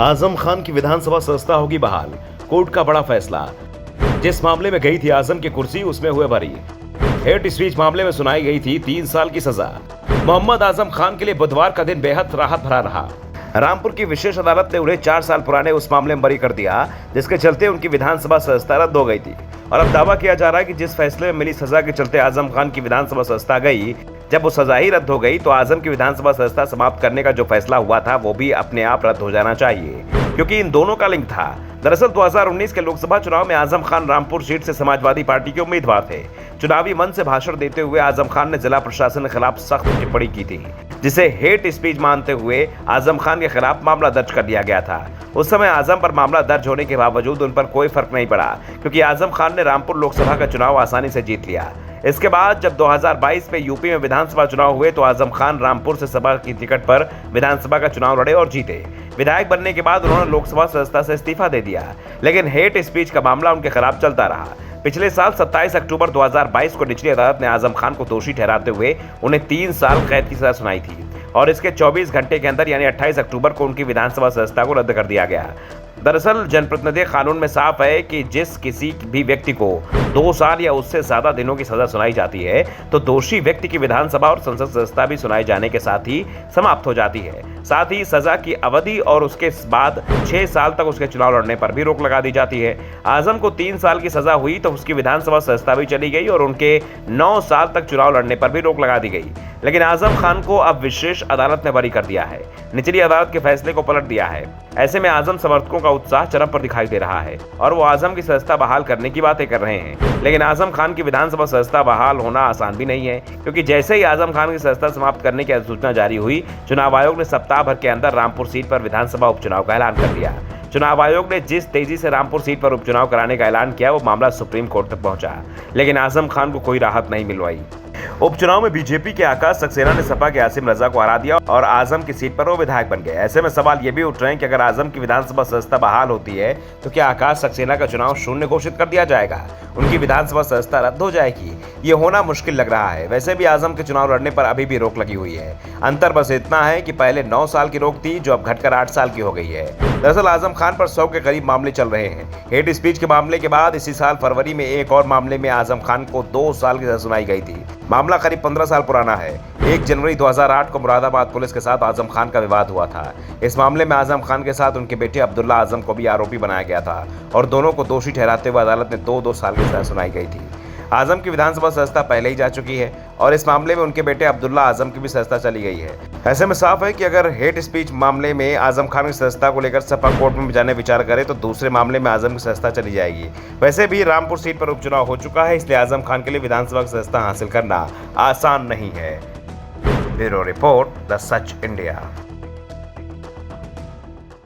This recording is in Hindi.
आजम खान की विधानसभा सदस्यता होगी बहाल, कोर्ट का बड़ा फैसला। जिस मामले में गई थी आजम की कुर्सी, उसमें हुए भरी। हेट स्पीच मामले में सुनाई गई थी 3 साल की सजा। मोहम्मद आजम खान के लिए बुधवार का दिन बेहद राहत भरा रहा। रामपुर की विशेष अदालत ने उन्हें 4 साल पुराने उस मामले में बरी कर दिया जिसके चलते उनकी विधानसभा सदस्यता रद्द हो गई थी। और अब दावा किया जा रहा है कि जिस फैसले में मिली सजा के चलते आजम खान की विधानसभा सदस्यता गई, जब वो सजा ही रद्द हो गई तो आजम की विधानसभा सदस्यता समाप्त करने का जो फैसला हुआ था वो भी अपने आप रद्द हो जाना चाहिए, क्योंकि इन दोनों का लिंक था। दरअसल 2019 के लोकसभा चुनाव में आजम खान रामपुर सीट से समाजवादी पार्टी के उम्मीदवार थे। चुनावी मंच से भाषण देते हुए आजम खान ने जिला प्रशासन के खिलाफ सख्त टिप्पणी की थी, जिसे हेट स्पीच मानते हुए आजम खान के खिलाफ मामला दर्ज कर दिया गया था। उस समय आजम पर मामला दर्ज होने के बावजूद उन पर कोई फर्क नहीं पड़ा, क्योंकि आजम खान ने रामपुर लोकसभा का चुनाव आसानी से जीत लिया। इसके बाद जब 2022 में यूपी में विधानसभा चुनाव हुए तो आजम खान रामपुर से सभा की टिकट पर विधानसभा का चुनाव लड़े और जीते। विधायक बनने के बाद उन्होंने लोकसभा सदस्यता से इस्तीफा दे दिया, लेकिन हेट स्पीच का मामला उनके खिलाफ चलता रहा। पिछले साल 27 अक्टूबर 2022 को निचली अदालत ने आजम खान को दोषी ठहराते हुए उन्हें 3 साल कैद की सजा सुनाई थी और इसके 24 घंटे के अंदर यानी 28 अक्टूबर को उनकी विधानसभा सदस्यता को रद्द कर दिया गया। दरअसल जनप्रतिनिधि कानून में साफ है कि जिस किसी भी व्यक्ति को 2 साल या उससे ज्यादा दिनों की सजा सुनाई जाती है तो दोषी व्यक्ति की विधानसभा और संसद सदस्यता भी सुनाए जाने के साथ ही समाप्त हो जाती है। साथ ही सजा की अवधि और उसके बाद 6 साल तक उसके चुनाव लड़ने पर भी रोक लगा दी जाती है। आजम को 3 साल की सजा हुई तो उसकी विधानसभा सदस्यता भी चली गई और उनके 9 साल तक चुनाव लड़ने पर भी रोक लगा दी गई। लेकिन आजम खान को अब विशेष अदालत ने बरी कर दिया है, निचली अदालत के फैसले को पलट दिया है। ऐसे में आजम समर्थकों का उत्साह चरम पर दिखाई दे रहा है और वो आजम की सदस्यता बहाल करने की बातें कर रहे हैं। लेकिन आजम खान की विधानसभा सदस्यता बहाल होना आसान भी नहीं है, क्योंकि जैसे ही आजम खान की सदस्यता समाप्त करने की अधिसूचना जारी हुई, चुनाव आयोग ने सप्ताह भर के अंदर रामपुर सीट पर विधानसभा उपचुनाव का ऐलान कर दिया। चुनाव आयोग ने जिस तेजी से रामपुर सीट पर उपचुनाव कराने का ऐलान किया, वो मामला सुप्रीम कोर्ट तक पहुंचा, लेकिन आजम खान को कोई राहत नहीं मिलवाई। उपचुनाव में बीजेपी के आकाश सक्सेना ने सपा के आसिम रजा को हरा दिया और आजम की सीट पर वो विधायक बन गए। ऐसे में सवाल ये भी उठ रहे हैं कि अगर आजम की विधानसभा सदस्यता बहाल होती है तो क्या आकाश सक्सेना का चुनाव शून्य घोषित कर दिया जाएगा, उनकी विधानसभा सदस्यता रद्द हो जाएगी? ये होना मुश्किल लग रहा है। वैसे भी आजम के चुनाव लड़ने पर अभी भी रोक लगी हुई है। अंतर बस इतना है कि पहले 9 साल की रोक थी, जो अब घटकर 8 साल की हो गई है। दरअसल आजम खान पर 100 के करीब मामले चल रहे हैं। हेट स्पीच के मामले के बाद इसी साल फरवरी में एक और मामले में आजम खान को 2 साल की सजा सुनाई गई थी। मामला करीब 15 साल पुराना है। 1 जनवरी 2008 को मुरादाबाद पुलिस के साथ आजम खान का विवाद हुआ था। इस मामले में आजम खान के साथ उनके बेटे अब्दुल्ला आजम को भी आरोपी बनाया गया था और दोनों को दोषी ठहराते हुए अदालत में 2-2 साल की सजा सुनाई गई थी। आजम की विधानसभा सदस्यता पहले ही जा चुकी है और इस मामले में उनके बेटे अब्दुल्ला आजम की भी सदस्यता चली गई है। ऐसे में साफ है कि अगर हेट स्पीच मामले में आजम खान की सदस्यता को लेकर सपा कोर्ट में जाने विचार करे तो दूसरे मामले में आजम की सदस्यता चली जाएगी। वैसे भी रामपुर सीट पर उपचुनाव हो चुका है, इसलिए आजम खान के लिए विधानसभा की सदस्यता हासिल करना आसान नहीं है। Bureau report, the such India.